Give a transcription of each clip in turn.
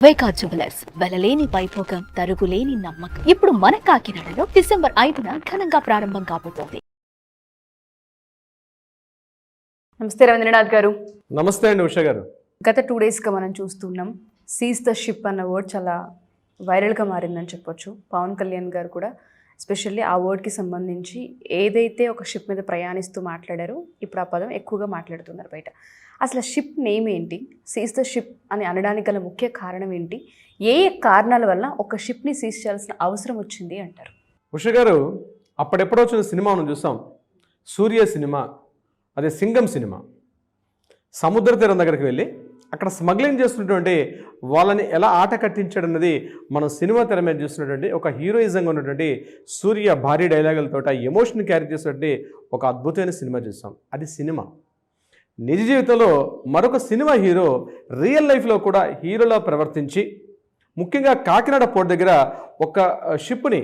వైకా jewellers వెలలేని Vaibhogam తరుగులేని నమ్మకం. ఇప్పుడు మన కాకినాడలో డిసెంబర్ 5న ఘనంగా ప్రారంభం కాబోతోంది. నమస్తే రవీంద్రనాథ్ గారు. నమస్తే అండి ఉషా గారు. గత 2 డేస్గా మనం చూస్తున్నాం సీజ్ ద షిప్ అన్న వర్డ్ చాలా వైరల్గా మారిందని చెప్పొచ్చు. పవన్ కళ్యాణ్ గారు కూడా ఎస్పెషల్లీ ఆ వర్డ్కి సంబంధించి ఏదైతే ఒక షిప్ మీద ప్రయాణిస్తూ మాట్లాడారో ఇప్పుడు ఆ పదం ఎక్కువగా మాట్లాడుతున్నారు బయట. అసలు షిప్ నేమ్ ఏంటి, సీజ్ ద షిప్ అని అనడానికి గల ముఖ్య కారణం ఏంటి, ఏ కారణాల వల్ల ఒక షిప్ని సీజ్ చేయాల్సిన అవసరం వచ్చింది అంటారు? ఉషా గారు, అప్పుడెప్పుడో వచ్చిన సినిమా మనం చూసాం, సూర్య సినిమా, అదే సింగం సినిమా. సముద్ర తీరం దగ్గరికి వెళ్ళి అక్కడ స్మగ్లింగ్ చేస్తున్నటువంటి వాళ్ళని ఎలా ఆట కట్టించాడన్నది మనం సినిమా తెర మీద చూస్తున్నటువంటి ఒక హీరోయిజంగా ఉన్నటువంటి సూర్య భారీ డైలాగులతో ఆ ఎమోషన్ క్యారీ చేసినటువంటి ఒక అద్భుతమైన సినిమా చూసాం. అది సినిమా. నిజ జీవితంలో మరొక సినిమా హీరో రియల్ లైఫ్లో కూడా హీరోలా ప్రవర్తించి ముఖ్యంగా కాకినాడ పోర్ట్ దగ్గర ఒక షిప్ని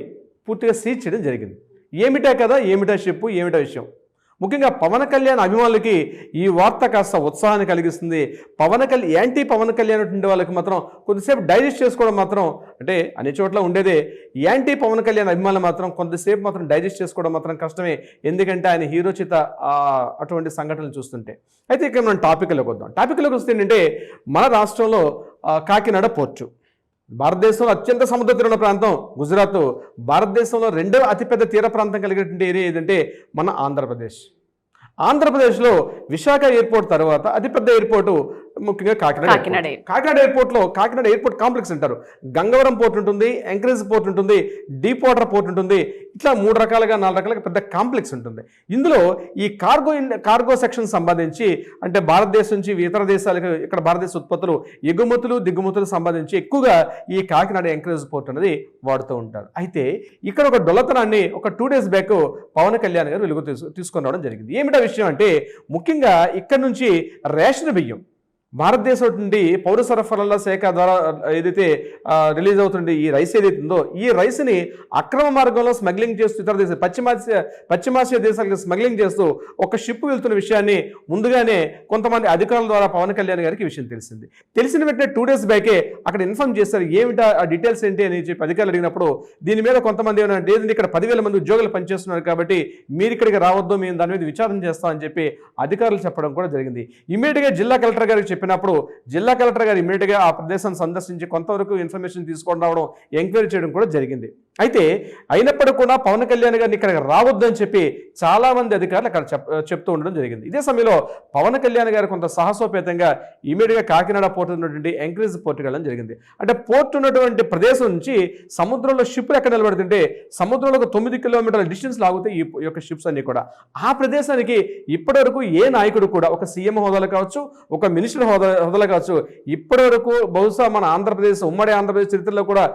పూర్తిగా సీజ్ చేయడం జరిగింది. ఏమిటా కదా, ఏమిటా షిప్, ఏమిటా విషయం? ముఖ్యంగా పవన్ కళ్యాణ్ అభిమానులకి ఈ వార్త కాస్త ఉత్సాహాన్ని కలిగిస్తుంది. యాంటీ పవన్ కళ్యాణ్ ఉండే వాళ్ళకి మాత్రం కొద్దిసేపు డైజెస్ట్ చేసుకోవడం మాత్రం, అంటే అన్ని చోట్ల ఉండేదే, యాంటీ పవన్ కళ్యాణ్ అభిమానులు మాత్రం కొంతసేపు మాత్రం డైజెస్ట్ చేసుకోవడం మాత్రం కష్టమే. ఎందుకంటే ఆయన హీరోచిత అటువంటి సంఘటనలు చూస్తుంటే. అయితే ఇక్కడ మనం టాపిక్లోకి వద్దాం. టాపిక్లోకి వస్తే ఏంటంటే మన రాష్ట్రంలో కాకినాడ పోర్టు, భారతదేశంలో అత్యంత సముద్ర తీర ప్రాంతం గుజరాత్, భారతదేశంలో 2వ అతిపెద్ద తీర ప్రాంతం కలిగినటువంటి ఏరియా ఏదంటే మన ఆంధ్రప్రదేశ్లో విశాఖ ఎయిర్పోర్ట్ తర్వాత అతిపెద్ద ఎయిర్పోర్టు ముఖ్యంగా కాకినాడ ఎయిర్పోర్ట్లో కాకినాడ ఎయిర్పోర్ట్ కాంప్లెక్స్ అంటారు. గంగవరం పోర్ట్ ఉంటుంది, ఎంకరేజ్ పోర్ట్ ఉంటుంది, డీప్ వాటర్ పోర్ట్ ఉంటుంది. ఇట్లా 4 రకాలుగా పెద్ద కాంప్లెక్స్ ఉంటుంది. ఇందులో ఈ కార్గో సెక్షన్ సంబంధించి, అంటే భారతదేశం నుంచి ఇతర దేశాలకు ఇక్కడ భారతదేశ ఉత్పత్తులు ఎగుమతులు దిగుమతులు సంబంధించి ఎక్కువగా ఈ కాకినాడ ఎంకరేజ్ పోర్ట్ అనేది వాడుతూ ఉంటారు. అయితే ఇక్కడ ఒక డొల్లతనాన్ని ఒక 2 డేస్ బ్యాక్ పవన్ కళ్యాణ్ గారు వెలుగు తీసుకొని రావడం జరిగింది. ఏమిటా విషయం అంటే, ముఖ్యంగా ఇక్కడ నుంచి రేషన్ బియ్యం భారతదేశం నుండి పౌర సరఫరాల శాఖ ద్వారా ఏదైతే రిలీజ్ అవుతుంది ఈ రైస్ ఏదైతే ఉందో, ఈ రైస్ని అక్రమ మార్గంలో స్మగ్లింగ్ చేస్తూ ఇతర దేశాలు పశ్చిమాసియా దేశాలకు స్మగ్లింగ్ చేస్తూ ఒక షిప్ వెళ్తున్న విషయాన్ని ముందుగానే కొంతమంది అధికారుల ద్వారా పవన్ కళ్యాణ్ గారికి విషయం తెలిసింది. తెలిసిన వెంటనే 2 డేస్ బ్యాకే అక్కడ ఇన్ఫార్మ్ చేస్తారు. ఏమిటా ఆ డీటెయిల్స్ ఏంటి అని చెప్పి అధికారులు అడిగినప్పుడు, దీని మీద కొంతమంది ఏమంటే ఇక్కడ 10,000 మంది ఉద్యోగులు పనిచేస్తున్నారు కాబట్టి మీరు ఇక్కడికి రావద్దు, మేము దాని మీద విచారణ చేస్తామని చెప్పి అధికారులు చెప్పడం కూడా జరిగింది. ఇమీడియట్గా జిల్లా కలెక్టర్ గారికి చెప్పినప్పుడు జిల్లా కలెక్టర్ గారు ఇమీడియట్గా ఆ ప్రదేశాన్ని సందర్శించి కొంతవరకు ఇన్ఫర్మేషన్ తీసుకొని రావడం, ఎంక్వైరీ చేయడం కూడా జరిగింది. అయితే అయినప్పటికీ కూడా పవన్ కళ్యాణ్ గారిని ఇక్కడ రావద్దు అని చెప్పి చాలా మంది అధికారులు అక్కడ చెప్తూ ఉండడం జరిగింది. ఇదే సమయంలో పవన్ కళ్యాణ్ గారు కొంత సాహసోపేతంగా ఇమీడియట్గా కాకినాడ పోర్టు ఉన్నటువంటి ఎంకరేజ్ పోర్టుకి వెళ్ళడం జరిగింది. అంటే పోర్టు ఉన్నటువంటి ప్రదేశం నుంచి సముద్రంలో షిప్లు ఎక్కడ నిలబడుతుంటే సముద్రంలో ఒక 9 కిలోమీటర్ల డిస్టెన్స్ లాగుతాయి ఈ యొక్క షిప్స్ అన్ని కూడా. ఆ ప్రదేశానికి ఇప్పటివరకు ఏ నాయకుడు కూడా, ఒక సీఎం హోదాలు కావచ్చు, ఒక మినిస్టర్ హోదాలు కావచ్చు, ఇప్పటివరకు బహుశా మన ఉమ్మడి ఆంధ్రప్రదేశ్ చరిత్రలో కూడా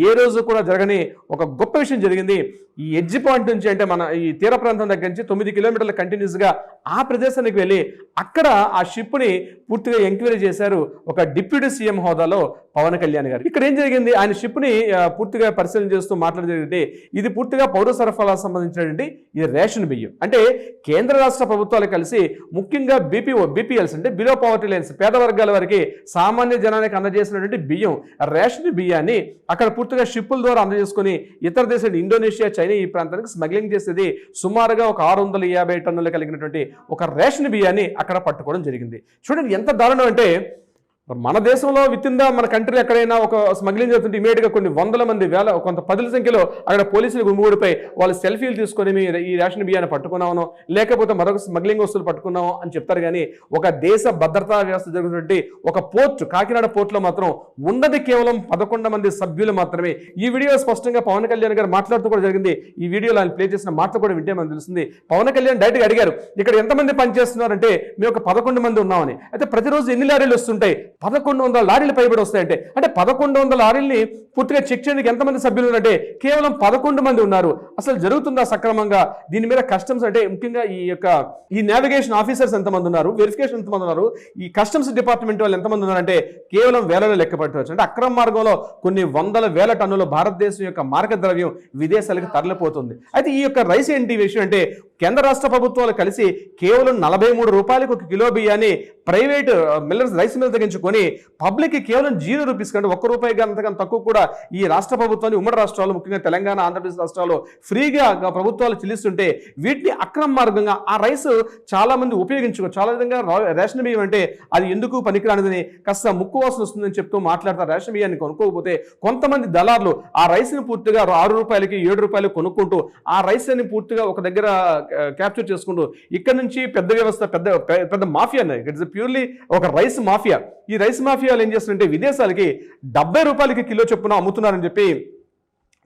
ఏ రోజు కూడా జరగని ఒక గొప్ప విషయం జరిగింది. ఈ ఎడ్జ్ పాయింట్ నుంచి, అంటే మన ఈ తీర ప్రాంతం దగ్గర నుంచి 9 కిలోమీటర్ల కంటిన్యూస్గా ఆ ప్రదేశానికి వెళ్ళి అక్కడ ఆ షిప్ని పూర్తిగా ఎంక్వైరీ చేశారు ఒక డిప్యూటీ సీఎం హోదాలో పవన్ కళ్యాణ్ గారు. ఇక్కడ ఏం జరిగింది, ఆయన షిప్ని పూర్తిగా పరిశీలన చేస్తూ మాట్లాడేది, ఇది పూర్తిగా పౌర సరఫరాలకు సంబంధించినటువంటి ఈ రేషన్ బియ్యం. అంటే కేంద్ర రాష్ట్ర ప్రభుత్వాలు కలిసి ముఖ్యంగా బీపీఎల్స్ అంటే బిలో పవర్టీ లైన్స్, పేద వర్గాల వారికి సామాన్య జనానికి అందజేసినటువంటి బియ్యం, రేషన్ బియ్యాన్ని అక్కడ పూర్తిగా షిప్పుల ద్వారా అందజేసుకుని ఇతర దేశాలు ఇండోనేషియా, చైనా ఈ ప్రాంతానికి స్మగ్లింగ్ చేసేది సుమారుగా ఒక 650 టన్నులు కలిగినటువంటి ఒక రేషన్ బియ్యాన్ని అక్కడ పట్టుకోవడం జరిగింది. చూడండి ఎంత దారుణం అంటే, మన దేశంలో మన కంట్రీలో ఎక్కడైనా ఒక స్మగ్లింగ్ జరుగుతుంటే ఇమీడియట్గా కొన్ని 100 మంది, కొంత 10ల సంఖ్యలో అక్కడ పోలీసులు గుమిగూడిపోయి వాళ్ళు సెల్ఫీలు తీసుకొని మీరు ఈ రేషన్ బియ్యాన్ని పట్టుకున్నామనో లేకపోతే మరొక స్మగ్లింగ్ వస్తువులు పట్టుకున్నామో అని చెప్తారు. కానీ ఒక దేశ భద్రతా వ్యవస్థ జరుగుతున్నటువంటి ఒక పోర్టు, కాకినాడ పోర్టులో మాత్రం ఉన్నది కేవలం 11 మంది సభ్యులు మాత్రమే. ఈ వీడియో స్పష్టంగా పవన్ కళ్యాణ్ గారు మాట్లాడుతూ కూడా జరిగింది. ఈ వీడియోలో ఆయన ప్లే చేసిన మాటలు కూడా వింటే మనకు తెలుస్తుంది. పవన్ కళ్యాణ్ డైరెక్ట్గా అడిగారు, ఇక్కడ ఎంతమంది పనిచేస్తున్నారంటే మేము ఒక 11 మంది ఉన్నామని. అయితే ప్రతిరోజు ఎన్ని లారీలు వస్తుంటాయి? 1100 లారీలు పైబడి వస్తాయంటే, అంటే 1100 లారీల్ని పూర్తిగా చెక్ చేయడానికి ఎంతమంది సభ్యులు ఉన్నారంటే కేవలం 11 మంది ఉన్నారు. అసలు జరుగుతుందా సక్రమంగా? దీని మీద కస్టమ్స్ అంటే ముఖ్యంగా ఈ నావిగేషన్ ఆఫీసర్స్ ఎంతమంది ఉన్నారు, వెరిఫికేషన్ ఎంతమంది ఉన్నారు, ఈ కస్టమ్స్ డిపార్ట్మెంట్ వాళ్ళు ఎంతమంది ఉన్నారంటే కేవలం వేలలో లెక్క పెట్టవచ్చు. అంటే అక్రమ మార్గంలో కొన్ని 100,000 టన్నుల భారతదేశం యొక్క మార్గ ద్రవ్యం విదేశాలకు తరలిపోతుంది. అయితే ఈ యొక్క రైస్ ఏంటి విషయం అంటే కేంద్ర రాష్ట్ర ప్రభుత్వాలు కలిసి కేవలం 43 రూపాయలకు 1 కిలో బియ్యాన్ని ప్రైవేట్ మిల్లర్స్ రైస్ మిల్ తగ్గించుకొని పబ్లిక్కి కేవలం 0 రూపీస్ కంటే 1 రూపాయి అంతకన్నా తక్కువ కూడా ఈ రాష్ట్ర ప్రభుత్వాన్ని ఉమ్మడి రాష్ట్రాలు ముఖ్యంగా తెలంగాణ ఆంధ్రప్రదేశ్ రాష్ట్రాల్లో ఫ్రీగా ప్రభుత్వాలు చెల్లిస్తుంటే వీటిని అక్రమ మార్గంగా ఆ రైస్ చాలా మంది చాలా విధంగా రేషన్ బియ్యం అంటే అది ఎందుకు పనికిరానిదని కాస్త ముక్కు వాసన వస్తుందని చెప్తూ మాట్లాడతారు. రేషన్ బియ్యాన్ని కొనుక్కోకపోతే కొంతమంది దళారులు ఆ రైస్ని పూర్తిగా 6 రూపాయలకి 7 రూపాయలు కొనుక్కుంటూ ఆ రైస్ అని పూర్తిగా ఒక దగ్గర క్యాప్చర్ చేసుకుంటూ ఇక్కడ నుంచి పెద్ద వ్యవస్థ పెద్ద మాఫియా అన్నది. ఇట్స్ ప్యూర్లీ ఒక రైస్ మాఫియా. ఈ రైస్ మాఫియాలు ఏం చేస్తున్నారంటే విదేశాలకి 70 రూపాయలకి కిలో చొప్పున అమ్ముతున్నారని చెప్పి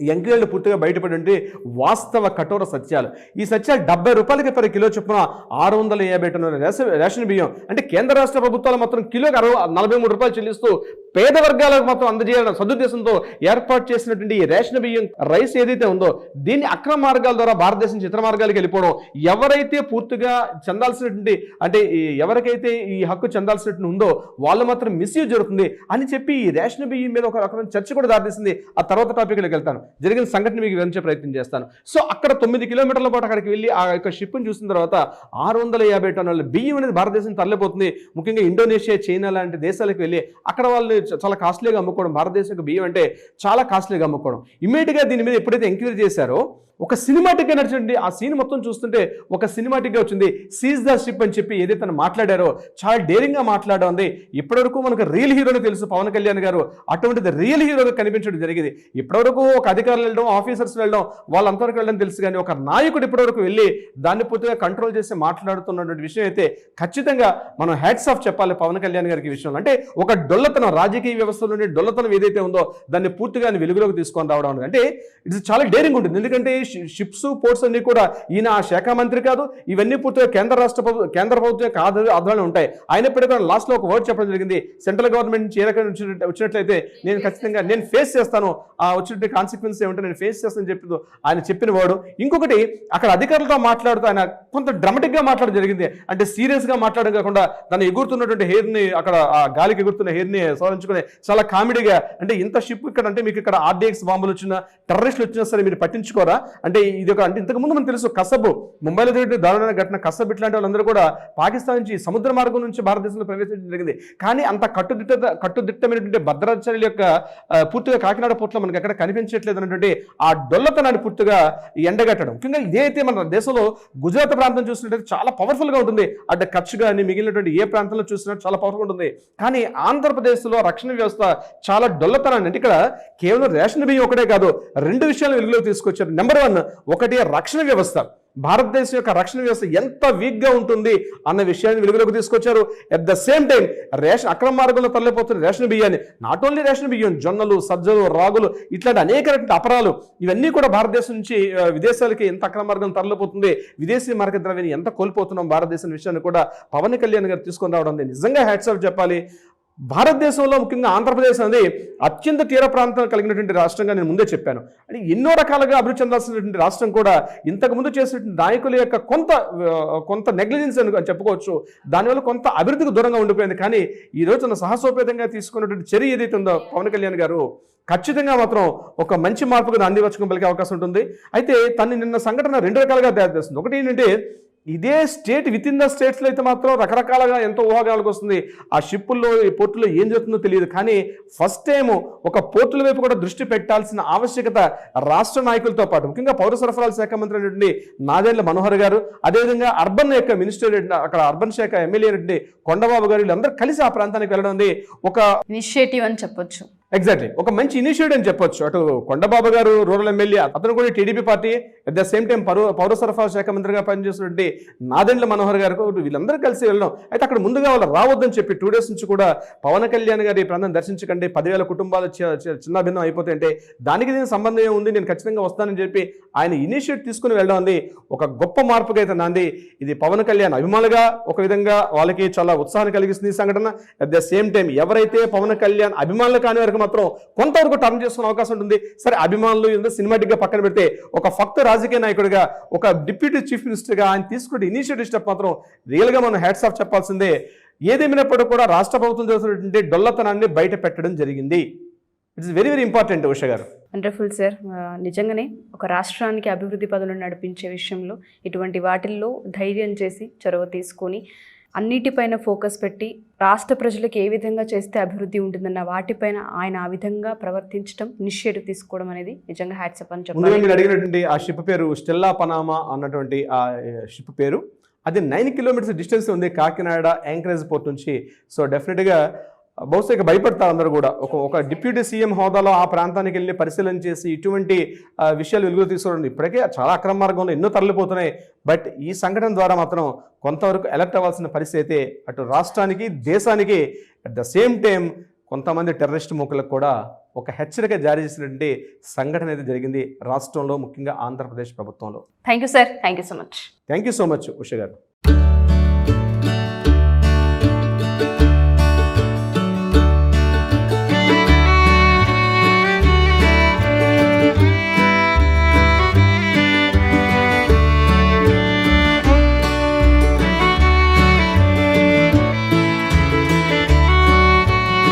ఎంక్వైరీలు పూర్తిగా బయటపడి వాస్తవ కఠోర సత్యాలు. ఈ సత్యాలు 70 రూపాయలకి per కిలో చొప్పున 650 టన్నుల రేషన్ బియ్యం అంటే కేంద్ర రాష్ట్ర ప్రభుత్వాలు మొత్తం కిలోకి 43 రూపాయలు చెల్లిస్తూ పేద వర్గాలకు మొత్తం అందజేయాలన్న సదుద్దేశంతో ఏర్పాటు చేసినటువంటి ఈ రేషన్ బియ్యం రైస్ ఏదైతే ఉందో దీన్ని అక్రమ మార్గాల ద్వారా భారతదేశం ఇతర మార్గాలకు వెళ్ళిపోవడం, ఎవరైతే పూర్తిగా చెందాల్సినటువంటి అంటే ఎవరికైతే ఈ హక్కు చెందాల్సినట్టు ఉందో వాళ్ళు మాత్రం మిస్యూజ్ జరుగుతుంది అని చెప్పి ఈ రేషన్ బియ్యం మీద ఒక రకమైన చర్చ కూడా దారితీసింది. ఆ తర్వాత టాపిక్లోకి వెళ్తాను, జరిగిన సంఘటన మీకు వివరించే ప్రయత్నం చేస్తాను. సో అక్కడ 9 కిలోమీటర్ల పాటు అక్కడికి వెళ్ళి ఆ యొక్క షిప్ని చూసిన తర్వాత 650 టన్నుల బియ్యం అనేది భారతదేశం తరలిపోతుంది. ముఖ్యంగా ఇండోనేషియా, చైనా లాంటి దేశాలకు వెళ్ళి అక్కడ వాళ్ళు చాలా కాస్ట్లీగా అమ్ముకోవడం, భారతదేశం బియ్యం అంటే చాలా కాస్ట్లీగా అమ్ముకోవడం. ఇమ్మీడియట్గా దీని మీద ఎప్పుడైతే ఎంక్వైరీ చేశారో ఒక సినిమాటిక్గా నడిచింది. ఆ సీన్ మొత్తం చూస్తుంటే ఒక సినిమాటిక్గా వచ్చింది. సీజ్ ద షిప్ అని చెప్పి ఏదైతే తను మాట్లాడారో చాలా డేరింగ్గా మాట్లాడడం ఉంది. ఇప్పటివరకు మనకు రియల్ హీరోని తెలుసు పవన్ కళ్యాణ్ గారు, అటువంటిది రియల్ హీరోగా కనిపించడం జరిగింది. ఇప్పటివరకు ఒక అధికారులు వెళ్ళడం, ఆఫీసర్స్ వెళ్ళడం, వాళ్ళంతవరకు వెళ్ళడం తెలుసు, కానీ ఒక నాయకుడు ఇప్పటివరకు వెళ్ళి దాన్ని పూర్తిగా కంట్రోల్ చేసి మాట్లాడుతున్నటువంటి విషయం అయితే ఖచ్చితంగా మనం హ్యాట్స్ ఆఫ్ చెప్పాలి పవన్ కళ్యాణ్ గారికి విషయంలో. అంటే ఒక డొల్లతనం, రాజకీయ వ్యవస్థలోని డొల్లతనం ఏదైతే ఉందో దాన్ని పూర్తిగా వెలుగులోకి తీసుకొని రావడం అంటే ఇట్స్ చాలా డేరింగ్ ఉంటుంది. ఎందుకంటే షిప్స్, పోర్ట్స్ అన్ని కూడా ఈయన ఆ శాఖ మంత్రి కాదు, ఇవన్నీ పూర్తిగా కేంద్ర ప్రభుత్వం కాదు ఆధ్వర్యంలో ఉంటాయి. అయినప్పటికీ కూడా లాస్ట్లో ఒక వర్డ్ చెప్పడం జరిగింది, సెంట్రల్ గవర్నమెంట్ నుంచి ఏ రకంగా వచ్చినట్లయితే నేను ఖచ్చితంగా ఫేస్ చేస్తాను, ఆ వచ్చినట్టు కాన్సిక్వెన్స్ ఏమంటే నేను ఫేస్ చేస్తానని చెప్పి ఆయన చెప్పిన వర్డ్. ఇంకొకటి అక్కడ అధికారులతో మాట్లాడుతూ ఆయన కొంత డ్రామాటిక్గా మాట్లాడడం జరిగింది. అంటే సీరియస్గా మాట్లాడడం కాకుండా తను ఎగురుతున్నటువంటి హెయిర్ని అక్కడ ఆ గాలికి ఎగురుతున్న హెయిర్ని సవరించుకుని చాలా కామెడీగా, అంటే ఇంత షిప్ ఇక్కడ అంటే మీకు ఇక్కడ RDX బాంబులు వచ్చినా, టెర్రరిస్టులు వచ్చినా సరే మీరు పట్టించుకోరా అంటే ఇది ఒక అంటే ఇంతకుముందు మనకు తెలుసు కసబ్, ముంబైలో జరిగిన దారుణమైన ఘటన కసబ్, ఇట్లాంటి వాళ్ళందరూ కూడా పాకిస్తాన్ నుంచి సముద్ర మార్గం నుంచి భారతదేశంలో ప్రవేశించడం జరిగింది. కానీ అంత కట్టుదిట్టమైనటువంటి భద్రాచర్యల యొక్క పూర్తిగా కాకినాడ పోర్టులో మనకి ఎక్కడ కనిపించట్లేదు అన్నటువంటి ఆ డొల్లతనాన్ని పూర్తిగా ఎండగట్టడం. ముఖ్యంగా ఇదైతే మన దేశంలో గుజరాత్ ప్రాంతం చూసినట్టయితే చాలా పవర్ఫుల్గా ఉంటుంది, అంటే కచ్ కానీ మిగిలినటువంటి ఏ ప్రాంతంలో చూసినట్టు చాలా పవర్ఫుల్ ఉంటుంది. కానీ ఆంధ్రప్రదేశ్లో రక్షణ వ్యవస్థ చాలా డొల్లతనాన్ని, అంటే ఇక్కడ కేవలం రేషన్ బియ్యం ఒకటే కాదు, 2 విషయాలు వెలుగులోకి తీసుకొచ్చారు. నెంబర్ 1 ఒకటి రక్షణ వ్యవస్థ. భారతదేశం యొక్క రక్షణ వ్యవస్థ ఎంత వీక్గా ఉంటుంది అన్న విషయాన్ని వెలుగులోకి తీసుకొచ్చారు. అట్ ద సేమ్ టైం అక్రమ మార్గంలో తరలిపోతున్న రేషన్ బియ్యాన్ని, నాట్ ఓన్లీ రేషన్ బియ్యం, జొన్నలు, సజ్జలు, రాగులు ఇట్లాంటి అనేక రకాల అపరాలు ఇవన్నీ కూడా భారతదేశం నుంచి విదేశాలకి ఎంత అక్రమ మార్గం తరలిపోతుంది, విదేశీ మార్గ ద్రవ్యాన్ని ఎంత కోల్పోతున్నాం భారతదేశం విషయాన్ని కూడా పవన్ కళ్యాణ్ గారు తీసుకొని రావడం నిజంగా హ్యాట్స్ ఆఫ్ చెప్పాలి. భారతదేశంలో ముఖ్యంగా ఆంధ్రప్రదేశ్ అనేది అత్యంత తీర ప్రాంతం కలిగినటువంటి రాష్ట్రంగా నేను ముందే చెప్పాను. అంటే ఎన్నో రకాలుగా అభివృద్ధి చెందాల్సినటువంటి రాష్ట్రం కూడా ఇంతకుముందు చేసినటువంటి నాయకుల యొక్క కొంత నెగ్లిజెన్స్ అని చెప్పుకోవచ్చు, దానివల్ల కొంత అభివృద్ధికి దూరంగా ఉండిపోయింది. కానీ ఈ రోజు తన సాహసోపేతంగా తీసుకున్నటువంటి చర్య ఏదైతే ఉందో పవన్ కళ్యాణ్ గారు ఖచ్చితంగా మాత్రం ఒక మంచి మార్పుకు నాంది వచ్చుకుని పలికే అవకాశం ఉంటుంది. అయితే తను నిన్న సంఘటన 2 రకాలుగా తయారు చేస్తుంది. ఒకటి ఏంటంటే ఇదే స్టేట్ విత్ ఇన్ ద స్టేట్స్లో అయితే మాత్రం రకరకాలుగా ఎంతో ఊహాగానాలకు వస్తుంది. ఆ షిప్పుల్లో, ఈ పోర్టులో ఏం జరుగుతుందో తెలియదు. కానీ ఫస్ట్ టైం ఒక పోర్టుల వైపు కూడా దృష్టి పెట్టాల్సిన ఆవశ్యకత రాష్ట్ర నాయకులతో పాటు ముఖ్యంగా పౌర సరఫరాల శాఖ మంత్రి అయినటువంటి నాదెండ్ల మనోహర్ గారు, అదేవిధంగా అర్బన్ యొక్క మినిస్టర్ అక్కడ అర్బన్ శాఖ ఎమ్మెల్యే అయినటువంటి కొండబాబు గారు, వీళ్ళందరూ కలిసి ఆ ప్రాంతానికి వెళ్ళడం ఉంది ఒక ఇనిషియేటివ్ అని చెప్పొచ్చు. ఎగ్జాక్ట్లీ ఒక మంచి ఇనిషియేటివ్ అని చెప్పొచ్చు. అటు కొండబాబు గారు రూరల్ ఎమ్మెల్యే, అతను కూడా TDP party, at the same time పౌర సరఫరా శాఖ మంత్రిగా పనిచేస్తున్నటువంటి నాదెండ్ల మనోహర్ గారు, వీళ్ళందరూ కలిసి వెళ్ళడం. అయితే అక్కడ ముందుగా వాళ్ళు రావద్దని చెప్పి 2 డేస్ నుంచి కూడా పవన్ కళ్యాణ్ గారు ఈ ప్రాంతం దర్శించకండి, 10,000 కుటుంబాలు చిన్నాభిన్నం అయిపోతాయంటే దానికి దీనికి సంబంధం ఉంది, నేను ఖచ్చితంగా వస్తానని చెప్పి ఆయన ఇనిషియేటివ్ తీసుకుని వెళ్ళడం ఉంది ఒక గొప్ప మార్పుగా అయితే నాంది. ఇది పవన్ కళ్యాణ్ అభిమానులుగా ఒక విధంగా వాళ్ళకి చాలా ఉత్సాహాన్ని కలిగిస్తుంది ఈ సంఘటన. అట్ ద సేమ్ టైం ఎవరైతే పవన్ కళ్యాణ్ అభిమానులు కాని వారికి మాత్రం కొంతవరకు టర్న్ చేసుకునే అవకాశం ఉంటుంది. సరే అభిమానులు సినిమాటిక్ గా పక్కన పెడితే ఒక ఫక్త రాజకీయ నాయకుడిగా, ఒక డిప్యూటీ చీఫ్ మినిస్టర్గా ఆయన తీసుకునే ఇనిషియేటివ్ స్టెప్ మాత్రం రియల్ గా మనం హ్యాట్స్ ఆఫ్ చెప్పాల్సిందే. ఏదేమైనప్పటికీ కూడా రాష్ట్ర ప్రభుత్వం చేస్తున్నటువంటి డొల్లతనాన్ని బయట పెట్టడం జరిగింది. It's very very important Usha గారు. Wonderful sir. నిజంగానే ఒక రాష్ట్రానికి అభివృద్ధి పనులను నడిపించే విషయంలో ఇటువంటి వాటిల్లో ధైర్యం చేసి చొరవ తీసుకొని అన్నిటిపైన ఫోకస్ పెట్టి రాష్ట్ర ప్రజలకు ఏ విధంగా చేస్తే అభివృద్ధి ఉంటుందన్న వాటిపైన ఆయన ఆ విధంగా ప్రవర్తించడం, ఇనిషియేటివ్ తీసుకోవడం అనేది నిజంగా హ్యాట్సప్ అని ముందుగా చెప్పాలి. మీరు అడిగినటువంటి ఆ షిప్ పేరు స్టెల్లా పనామా అన్నటువంటి ఆ షిప్ పేరు. అది 9 కిలోమీటర్స్ డిస్టెన్స్ ఉంది కాకినాడ యాంకరేజ్ పోర్ట్ నుంచి. సో డెఫినెట్గా బహుశా ఇక భయపడతారు అందరూ కూడా. ఒక డిప్యూటీ సీఎం హోదాలో ఆ ప్రాంతానికి వెళ్ళి పరిశీలన చేసి ఇటువంటి విషయాలు వెలుగులో తీసుకోవడం ఇప్పటికే చాలా అక్రమ మార్గంలో ఎన్నో తరలిపోతున్నాయి. బట్ ఈ సంఘటన ద్వారా మాత్రం కొంతవరకు అలర్ట్ అవ్వాల్సిన పరిస్థితి అయితే అటు రాష్ట్రానికి, దేశానికి, అట్ ద సేమ్ టైం కొంతమంది టెర్రరిస్ట్ మూకలకు కూడా ఒక హెచ్చరిక జారీ చేసినటువంటి సంఘటన అయితే జరిగింది రాష్ట్రంలో, ముఖ్యంగా ఆంధ్రప్రదేశ్ ప్రభుత్వంలో. Thank you sir. Thank you so much. Thank you so much Usha గారు.